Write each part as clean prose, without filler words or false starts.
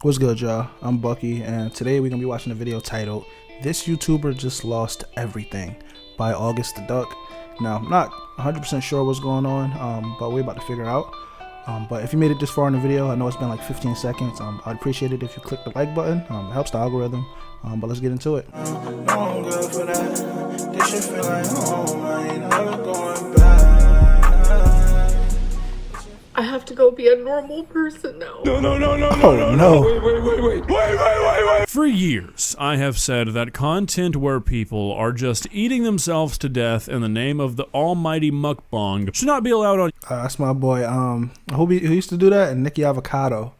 What's good, y'all? I'm Bucky, and today we're gonna be watching a video titled "This YouTuber Just Lost Everything" by August the Duck. Now, I'm not 100% sure what's going on, but we're about to figure out. But if you made it this far in the video, I know it's been like 15 seconds. I'd appreciate it if you click the like button. It helps the algorithm. But let's get into it. I have to go be a normal person now. No. Wait. For years, I have said that content where people are just eating themselves to death in the name of the almighty mukbang should not be allowed on That's my boy. Who used to do that? And Nicky Avocado.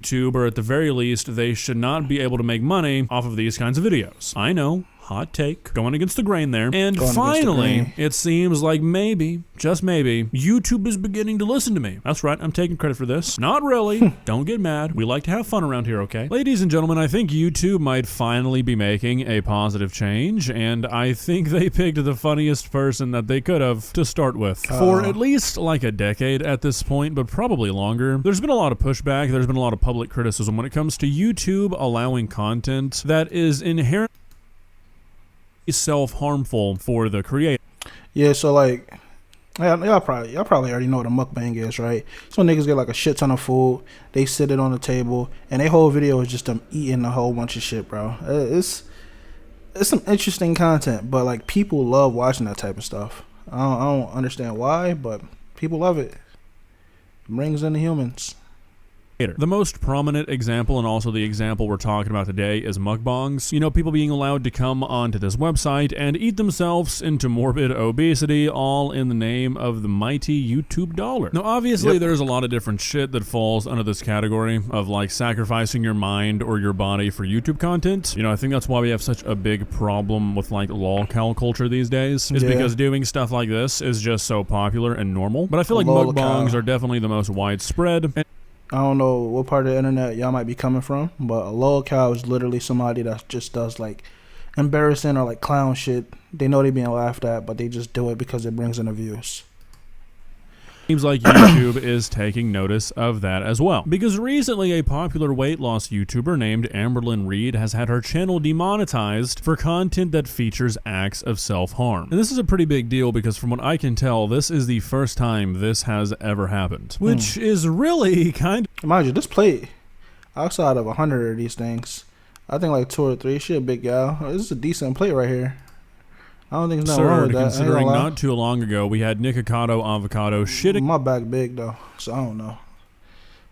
YouTube, or at the very least, they should not be able to make money off of these kinds of videos. I know. Hot take, going against the grain there. And finally, it seems like maybe, just maybe, YouTube is beginning to listen to me. That's right, I'm taking credit for this. Not really. Don't get mad. We like to have fun around here, okay? Ladies and gentlemen, I think YouTube might finally be making a positive change, and I think they picked the funniest person that they could have to start with. For at least like a decade at this point, but probably longer, there's been a lot of pushback, there's been a lot of public criticism when it comes to YouTube allowing content that is inherently self-harmful for the creator. Yeah, so like, y'all probably already know what a mukbang is, right? So niggas get like a shit ton of food, they sit it on the table, and their whole video is just them eating a whole bunch of shit, bro. It's some interesting content, but like people love watching that type of stuff. I don't understand why, but people love it. It brings in the humans. The most prominent example, and also the example we're talking about today, is mukbangs. You know, people being allowed to come onto this website and eat themselves into morbid obesity, all in the name of the mighty YouTube dollar. Now, obviously, there's a lot of different shit that falls under this category of like sacrificing your mind or your body for YouTube content. You know, I think that's why we have such a big problem with like lolcow culture these days, is because doing stuff like this is just so popular and normal. But I feel like mukbangs are definitely the most widespread. I don't know what part of the internet y'all might be coming from, but a lolcow is literally somebody that just does like embarrassing or like clown shit. They know they're being laughed at, but they just do it because it brings in the views. Seems like YouTube is taking notice of that as well. Because recently a popular weight loss YouTuber named Amberlynn Reid has had her channel demonetized for content that features acts of self-harm. And this is a pretty big deal because from what I can tell, this is the first time this has ever happened. Which is really kind of... Mind you, this plate, outside of 100 of these things, I think like 2 or 3. Shit, big gal. This is a decent plate right here. I don't think there's nothing wrong with that. Considering not too long ago we had Nikocado avocado shitting. My back big though, so I don't know.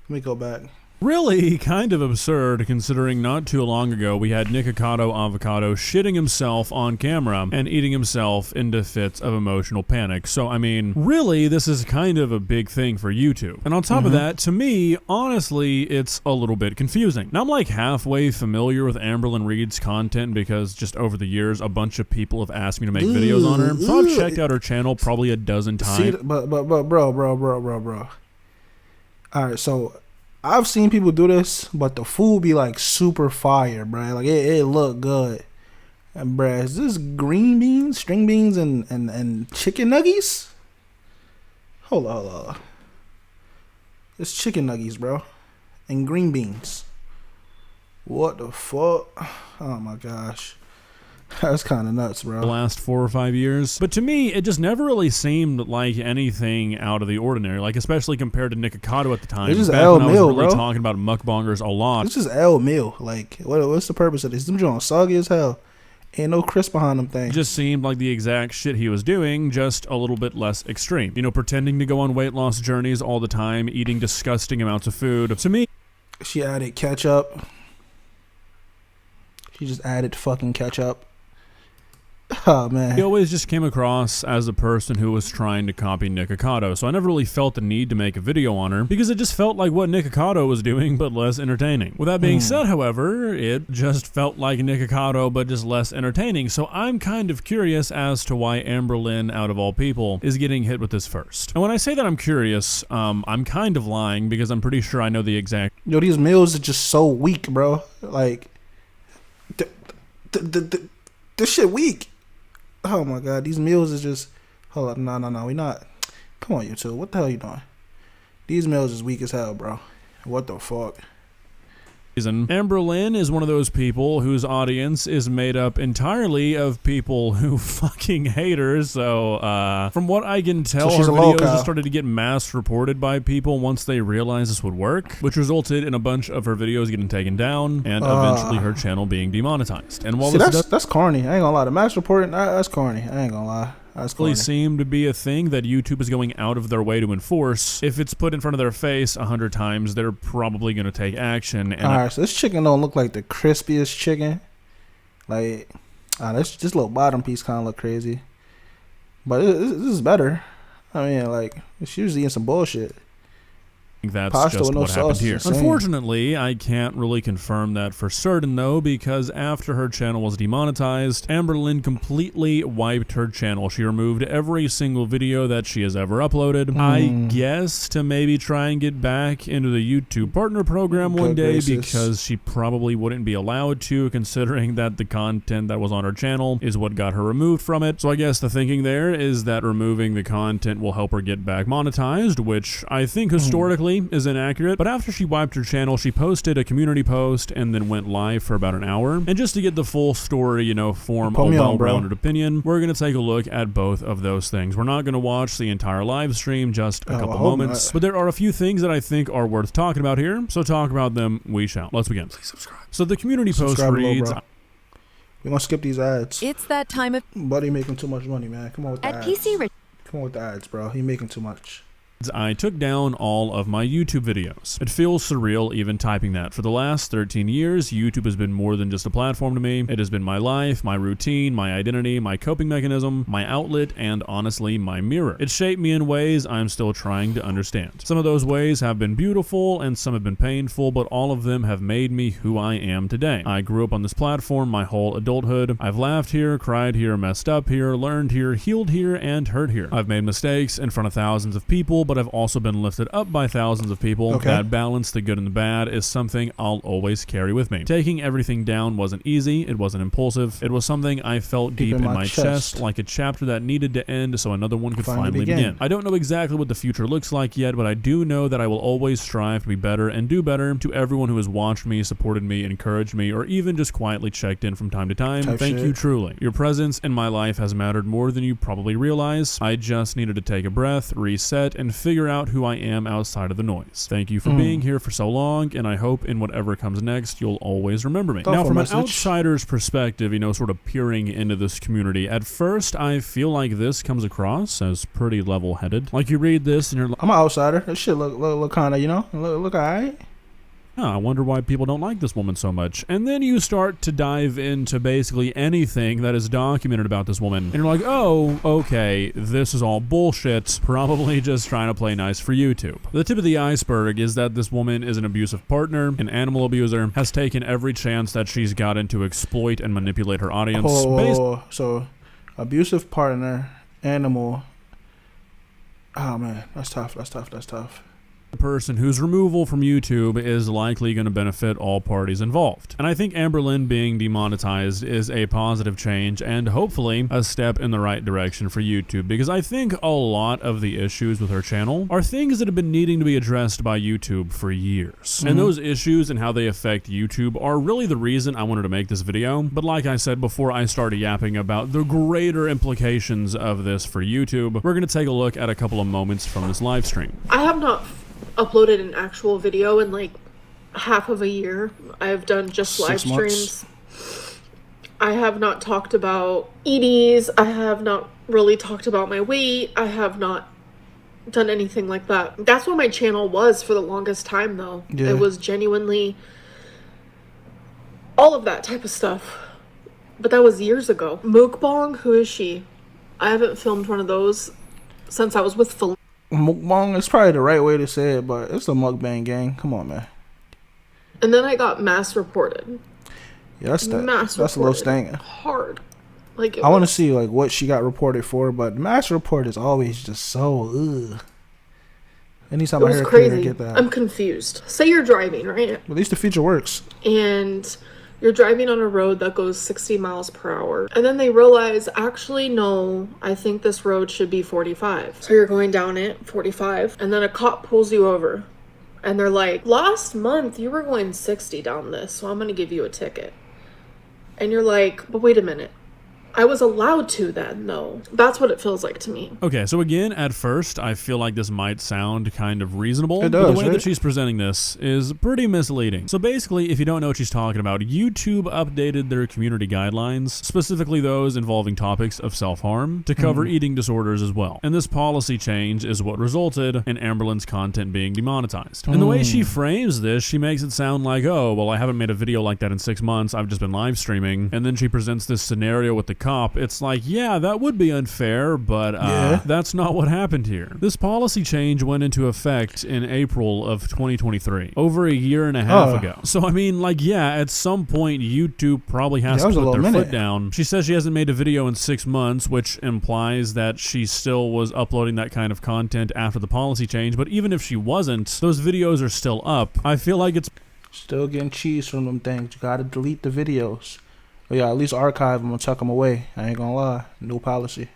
Let me go back. Really kind of absurd considering not too long ago we had Nikocado avocado shitting himself on camera and eating himself into fits of emotional panic. So I mean, really this is kind of a big thing for YouTube. And on top of that, to me, honestly, it's a little bit confusing. Now I'm like halfway familiar with Amberlynn Reid's content because just over the years a bunch of people have asked me to make videos on her. So I've checked out her channel probably a dozen times. See, but bro. Alright, so I've seen people do this, but the food be like super fire, bruh. Like it look good. And bruh, is this green beans, string beans, and chicken nuggies? Hold on. It's chicken nuggies, bro. And green beans. What the fuck? Oh my gosh. That's kind of nuts, bro. The last 4 or 5 years. But to me, it just never really seemed like anything out of the ordinary. Like, especially compared to Nikocado at the time. It's just back L when I was meal, really bro. talking about mukbangers a lot. It's just L meal. Like, what's the purpose of this? Them joints soggy as hell. Ain't no crisp behind them things. It just seemed like the exact shit he was doing, just a little bit less extreme. You know, pretending to go on weight loss journeys all the time, eating disgusting amounts of food. To me, she added ketchup. She just added fucking ketchup. Oh man. He always just came across as a person who was trying to copy Nikocado, so I never really felt the need to make a video on her because it just felt like what Nikocado was doing but less entertaining. With that being said, however, it just felt like Nikocado but just less entertaining, so I'm kind of curious as to why Amberlynn, out of all people, is getting hit with this first. And when I say that I'm curious, I'm kind of lying because I'm pretty sure I know the exact... Yo, these meals are just so weak, bro. Like, this shit weak. Oh my god, these meals is just... Hold on, no, we not... Come on, YouTube, what the hell you doing? These meals is weak as hell, bro. What the fuck? Amberlynn is one of those people whose audience is made up entirely of people who fucking hate her. So, from what I can tell, her videos just started to get mass reported by people once they realized this would work, which resulted in a bunch of her videos getting taken down and eventually her channel being demonetized. And while that's corny. I ain't gonna lie. The mass reporting, that's corny. I ain't gonna lie. That's really seem to be a thing that YouTube is going out of their way to enforce. If it's put in front of their face 100 times, they're probably going to take action. And alright, so this chicken don't look like the crispiest chicken. Like, this little bottom piece kind of look crazy. But this is better. I mean, like, it's usually in some bullshit. That's pasta just what happened here. Unfortunately, I can't really confirm that for certain though, because after her channel was demonetized, Amberlynn completely wiped her channel. She removed every single video that she has ever uploaded. I guess to maybe try and get back into the YouTube partner program one day, because she probably wouldn't be allowed to, considering that the content that was on her channel is what got her removed from it. So I guess the thinking there is that removing the content will help her get back monetized, which I think historically is inaccurate. But after she wiped her channel, she posted a community post and then went live for about an hour. And just to get the full story, you know, form a well-rounded opinion, we're going to take a look at both of those things. We're not going to watch the entire live stream, just a couple moments, but there are a few things that I think are worth talking about here, so talk about them we shall. Let's begin. Please subscribe. So the community post reads, we're going to skip these ads. It's that time of... Buddy making too much money, man. Come on with the ads. Come on with the ads, bro. He making too much. I took down all of my YouTube videos. It feels surreal even typing that. For the last 13 years, YouTube has been more than just a platform to me. It has been my life, my routine, my identity, my coping mechanism, my outlet, and honestly, my mirror. It shaped me in ways I'm still trying to understand. Some of those ways have been beautiful and some have been painful, but all of them have made me who I am today. I grew up on this platform my whole adulthood. I've laughed here, cried here, messed up here, learned here, healed here, and hurt here. I've made mistakes in front of thousands of people, but I've also been lifted up by thousands of people. That balance, the good and the bad, is something I'll always carry with me. Taking everything down wasn't easy. It wasn't impulsive. It was something I felt deep in my chest, like a chapter that needed to end so another one could finally begin. I don't know exactly what the future looks like yet, but I do know that I will always strive to be better and do better. To everyone who has watched me, supported me, encouraged me, or even just quietly checked in from time to time, thank you truly. Your presence in my life has mattered more than you probably realize. I just needed to take a breath, reset, and figure out who I am outside of the noise. Thank you for being here for so long, and I hope in whatever comes next, you'll always remember me. Now, from an outsider's perspective, you know, sort of peering into this community, at first, I feel like this comes across as pretty level-headed. Like, you read this and you're like, I'm an outsider. This shit look kind of, you know, look alright. I wonder why people don't like this woman so much. And then you start to dive into basically anything that is documented about this woman. And you're like, oh, okay, this is all bullshit. Probably just trying to play nice for YouTube. The tip of the iceberg is that this woman is an abusive partner, an animal abuser, has taken every chance that she's gotten to exploit and manipulate her audience. So, abusive partner, animal. Oh man, that's tough. A person whose removal from YouTube is likely going to benefit all parties involved. And I think Amberlynn being demonetized is a positive change and hopefully a step in the right direction for YouTube, because I think a lot of the issues with her channel are things that have been needing to be addressed by YouTube for years. And those issues and how they affect YouTube are really the reason I wanted to make this video. But like I said before I started yapping about the greater implications of this for YouTube, we're going to take a look at a couple of moments from this live stream. I have not uploaded an actual video in like half of a year. I've done just live streams. I have not talked about EDs. I have not really talked about my weight. I have not done anything like that. That's what my channel was for the longest time though. It was genuinely all of that type of stuff. But that was years ago. Mukbang, who is she? I haven't filmed one of those since I was with Phil. Mukbang is probably the right way to say it, but it's a mukbang gang. Come on, man. And then I got mass reported. Yeah, that's a little stinging. Hard. Like I want to see like what she got reported for, but mass report is always just so ugh. Anytime I hear crazy. Get that, I'm confused. Say you're driving, right? At least the feature works. And you're driving on a road that goes 60 miles per hour. And then they realize, actually, no, I think this road should be 45. So you're going down it, 45. And then a cop pulls you over. and they're like, last month you were going 60 down this, so I'm going to give you a ticket. And you're like, but wait a minute. I was allowed to then, though. That's what it feels like to me. Okay, so again, at first, I feel like this might sound kind of reasonable, It does, but the way right? that she's presenting this is pretty misleading. So basically, if you don't know what she's talking about, YouTube updated their community guidelines, specifically those involving topics of self-harm, to cover eating disorders as well. And this policy change is what resulted in Amberlynn's content being demonetized. And the way she frames this, she makes it sound like, oh, well, I haven't made a video like that in 6 months, I've just been live streaming. And then she presents this scenario with the cop. It's like, yeah, that would be unfair, but that's not what happened here. This policy change went into effect in April of 2023, over a year and a half ago. So I mean, like, yeah, at some point YouTube probably has to put their foot down. She says she hasn't made a video in 6 months, which implies that she still was uploading that kind of content after the policy change, but even if she wasn't, those videos are still up. I feel like it's still getting cheese from them things. You gotta delete the videos. But yeah, at least archive them and tuck them away. I ain't gonna lie. New policy.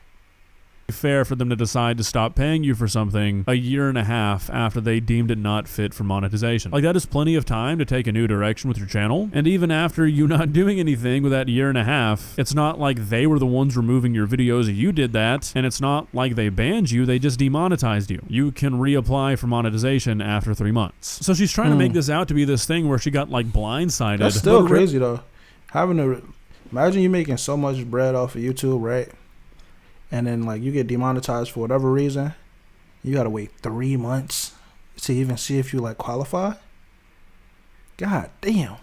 fair for them to decide to stop paying you for something a year and a half after they deemed it not fit for monetization. Like, that is plenty of time to take a new direction with your channel. And even after you not doing anything with that year and a half, it's not like they were the ones removing your videos. You did that. And it's not like they banned you. They just demonetized you. You can reapply for monetization after 3 months. So she's trying to make this out to be this thing where she got, like, blindsided. That's still crazy, though. Imagine you making so much bread off of YouTube, right? And then, like, you get demonetized for whatever reason. You gotta wait 3 months to even see if you, like, qualify. God damn.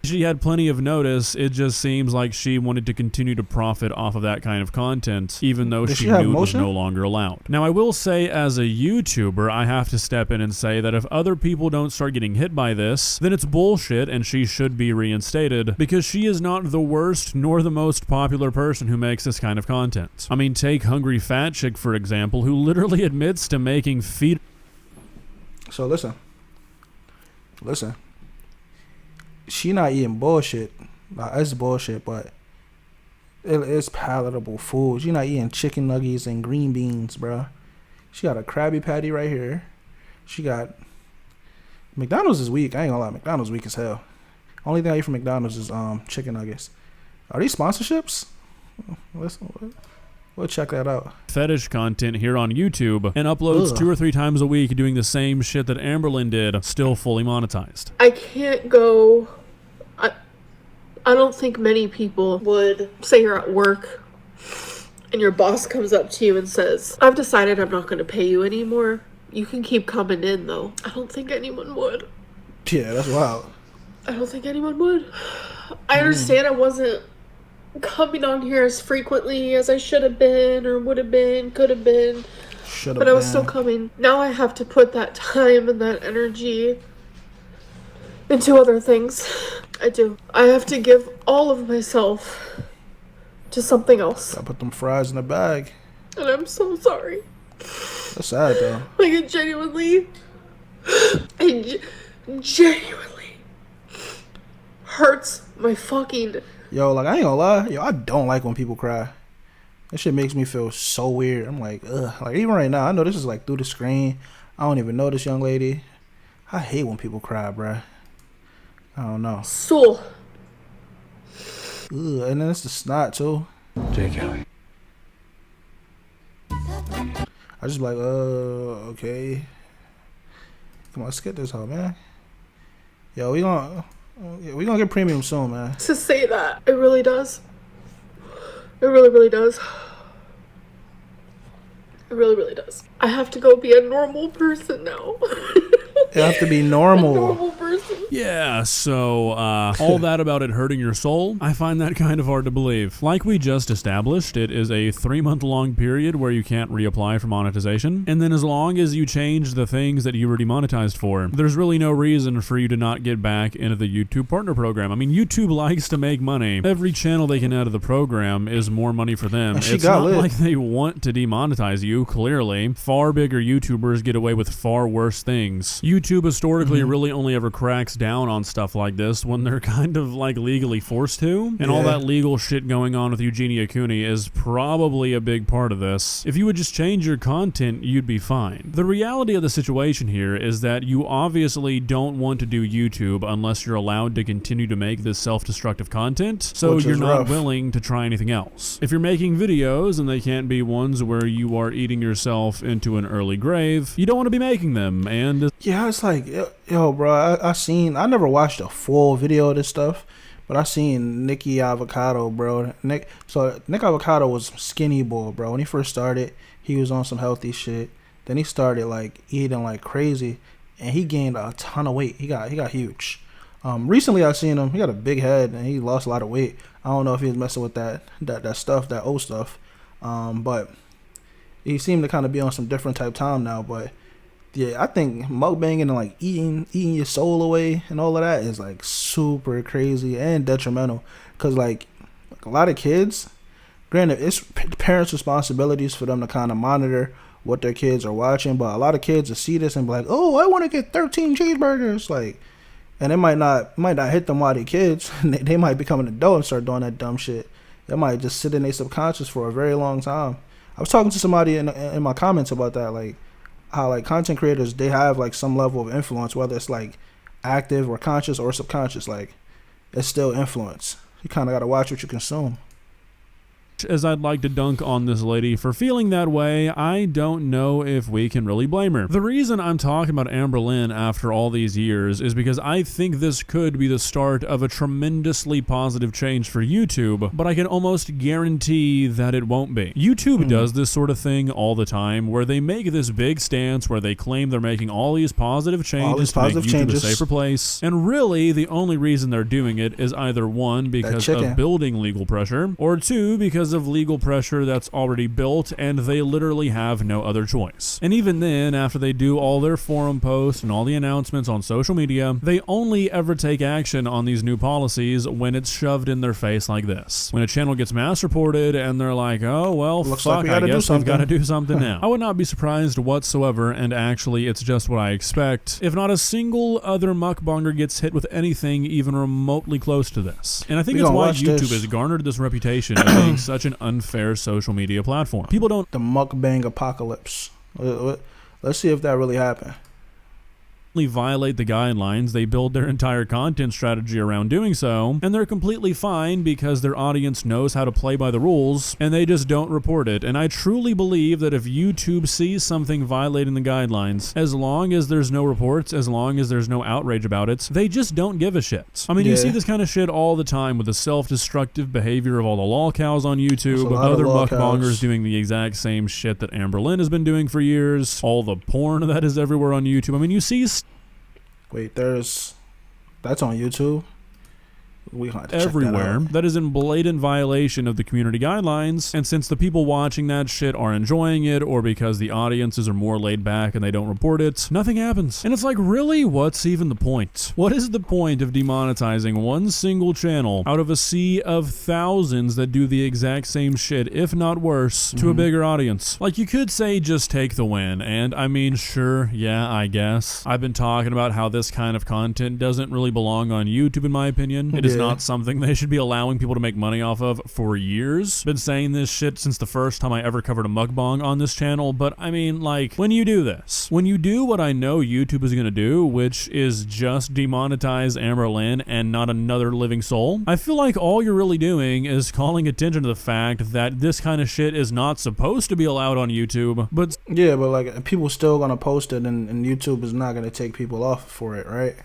She had plenty of notice. It just seems like she wanted to continue to profit off of that kind of content, even though she knew it was no longer allowed. Now, I will say, as a YouTuber, I have to step in and say that if other people don't start getting hit by this, then it's bullshit and she should be reinstated, because she is not the worst nor the most popular person who makes this kind of content. I mean, take Hungry Fat Chick, for example, who literally admits to making feed. So listen. She not eating bullshit. It's bullshit, but it's palatable food. She not eating chicken nuggets and green beans, bro. She got a Krabby Patty right here. She got... McDonald's is weak. I ain't gonna lie. McDonald's weak as hell. Only thing I eat from McDonald's is chicken nuggets. Are these sponsorships? We'll check that out. Fetish content here on YouTube and uploads 2 or 3 times a week doing the same shit that Amberlynn did, still fully monetized. I can't go... I don't think many people would say you're at work and your boss comes up to you and says, I've decided I'm not going to pay you anymore. You can keep coming in, though. I don't think anyone would. Yeah, that's wild. I don't think anyone would. I understand I wasn't coming on here as frequently as I should have been or would have been, could have been. But I was still coming. Now I have to put that time and that energy into other things. I do. I have to give all of myself to something else. I put them fries in the bag. And I'm so sorry. That's sad, though. Like, it genuinely hurts my fucking... Yo, like, I ain't gonna lie. Yo, I don't like when people cry. That shit makes me feel so weird. I'm like, ugh. Like, even right now, I know this is, like, through the screen. I don't even know this young lady. I hate when people cry, bruh. I don't know. So. Ugh, and then it's the snot, too. J. Kelly. I just be like, okay. Come on, let's get this hoe, man. Yo, we gonna get premium soon, man. To say that, it really does. It really, really does. It really, really does. I have to go be a normal person now. You have to be normal. A normal person. Yeah, so all that about it hurting your soul, I find that kind of hard to believe. Like we just established, it is a 3-month-long period where you can't reapply for monetization. And then as long as you change the things that you were demonetized for, there's really no reason for you to not get back into the YouTube Partner Program. I mean, YouTube likes to make money. Every channel they can add to the program is more money for them. It's not like they want to demonetize you, clearly. Far bigger YouTubers get away with far worse things. YouTube historically really only ever cracks cracks down on stuff like this when they're kind of like legally forced to. And all that legal shit going on with Eugenia Cooney is probably a big part of this. If you would just change your content, you'd be fine. The reality of the situation here is that you obviously don't want to do YouTube unless you're allowed to continue to make this self-destructive content, so you're not willing to try anything else. If you're making videos and they can't be ones where you are eating yourself into an early grave, you don't want to be making them. And yeah, it's like, yo, bro, I never watched a full video of this stuff, but I seen Nicky Avocado, bro. Nick Avocado was skinny boy, bro. When he first started, he was on some healthy shit. Then he started like eating like crazy, and he gained a ton of weight. He got huge. Recently I seen him. He got a big head and he lost a lot of weight. I don't know if he was messing with that stuff, that old stuff. But he seemed to kind of be on some different type time now. But yeah, I think mukbanging and like eating your soul away and all of that is like super crazy and detrimental. Cause like a lot of kids, granted, it's parents' responsibilities for them to kind of monitor what their kids are watching. But a lot of kids will see this and be like, "Oh, I want to get 13 cheeseburgers," like. And it might not hit them while they're kids. They might become an adult and start doing that dumb shit. It might just sit in their subconscious for a very long time. I was talking to somebody in my comments about that, like how like content creators, they have like some level of influence, whether it's like active or conscious or subconscious. Like it's still influence. You kind of got to watch what you consume. As I'd like to dunk on this lady for feeling that way, I don't know if we can really blame her. The reason I'm talking about Amberlynn after all these years is because I think this could be the start of a tremendously positive change for YouTube, but I can almost guarantee that it won't be. YouTube does this sort of thing all the time, where they make this big stance where they claim they're making all these positive changes to make YouTube a safer place, and really the only reason they're doing it is either one, because of building legal pressure, or two, because of legal pressure that's already built and they literally have no other choice. And even then, after they do all their forum posts and all the announcements on social media, they only ever take action on these new policies when it's shoved in their face like this. When a channel gets mass reported and they're like, oh well, fuck, I guess we've got to do something now. I would not be surprised whatsoever, and actually it's just what I expect, if not a single other mukbanger gets hit with anything even remotely close to this. And I think it's why YouTube has garnered this reputation of being such an unfair social media platform. People don't... The mukbang apocalypse. Let's see if that really happened. Violate the guidelines, they build their entire content strategy around doing so, and they're completely fine because their audience knows how to play by the rules, and they just don't report it. And I truly believe that if YouTube sees something violating the guidelines, as long as there's no reports, as long as there's no outrage about it, they just don't give a shit. I mean, you see this kind of shit all the time with the self-destructive behavior of all the lol cows on YouTube, other mukbangers doing the exact same shit that Amberlynn has been doing for years, all the porn that is everywhere on YouTube. I mean, you see... Wait, that's on YouTube? We have to everywhere that is in blatant violation of the community guidelines, and since the people watching that shit are enjoying it, or because the audiences are more laid back and they don't report it, nothing happens. And it's like, really, what's even the point? What is the point of demonetizing one single channel out of a sea of thousands that do the exact same shit, if not worse, to a bigger audience? Like, you could say just take the win, and I mean, sure, yeah, I guess. I've been talking about how this kind of content doesn't really belong on YouTube, in my opinion. It is not something they should be allowing people to make money off of for years. Been saying this shit since the first time I ever covered a mukbang on this channel, but I mean, like, when you do this, when you do what I know YouTube is gonna do, which is just demonetize Amberlynn and not another living soul, I feel like all you're really doing is calling attention to the fact that this kind of shit is not supposed to be allowed on YouTube, but... Yeah, but like, people still gonna post it, and YouTube is not gonna take people off for it, right?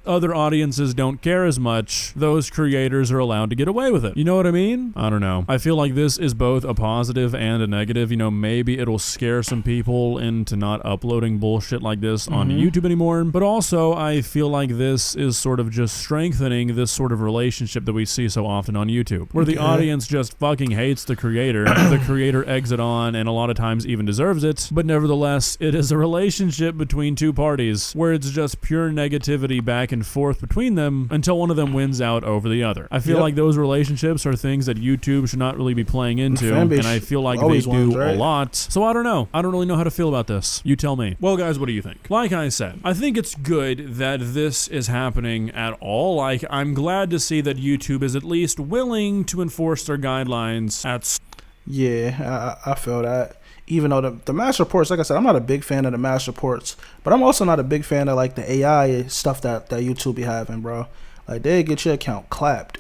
Other audiences don't care as much, those creators are allowed to get away with it. You know what I mean? I don't know. I feel like this is both a positive and a negative. You know, maybe it'll scare some people into not uploading bullshit like this on YouTube anymore, but also I feel like this is sort of just strengthening this sort of relationship that we see so often on YouTube, where the audience just fucking hates the creator eggs it on, and a lot of times even deserves it, but nevertheless, it is a relationship between two parties, where it's just pure negativity back and and forth between them until one of them wins out over the other. I feel like those relationships are things that YouTube should not really be playing into, and I feel like they do a lot. So I don't know. I don't really know how to feel about this. You tell me. Well, guys, what do you think? Like I said, I think it's good that this is happening at all. Like, I'm glad to see that YouTube is at least willing to enforce their guidelines at... Yeah, I feel that. Even though the mass reports, like I said, I'm not a big fan of the mass reports, but I'm also not a big fan of like the AI stuff that YouTube be having, bro. Like, they get your account clapped.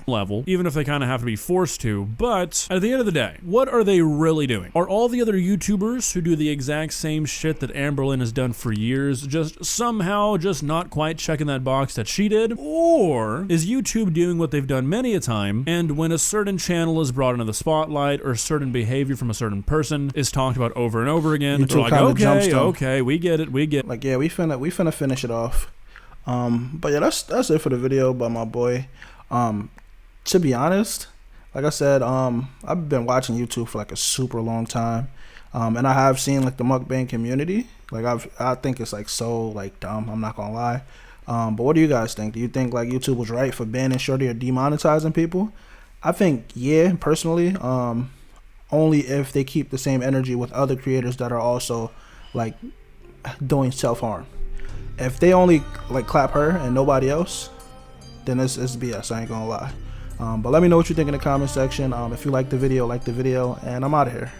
Level, even if they kind of have to be forced to. But at the end of the day, what are they really doing? Are all the other YouTubers who do the exact same shit that Amberlynn has done for years just somehow just not quite checking that box that she did? Or is YouTube doing what they've done many a time, and when a certain channel is brought into the spotlight or certain behavior from a certain person is talked about over and over again, they're like, okay, we get it. Like, yeah, we finna finish it off. But yeah, that's it for the video by my boy. To be honest, like I said, I've been watching YouTube for like a super long time, and I have seen like the mukbang community. Like, I think it's like so like dumb. I'm not gonna lie. But what do you guys think? Do you think like YouTube was right for banning shorty or demonetizing people? I think yeah, personally. Only if they keep the same energy with other creators that are also like doing self-harm. If they only like clap her and nobody else, then it's BS. I ain't gonna lie. But let me know what you think in the comment section. If you like the video, and I'm out of here.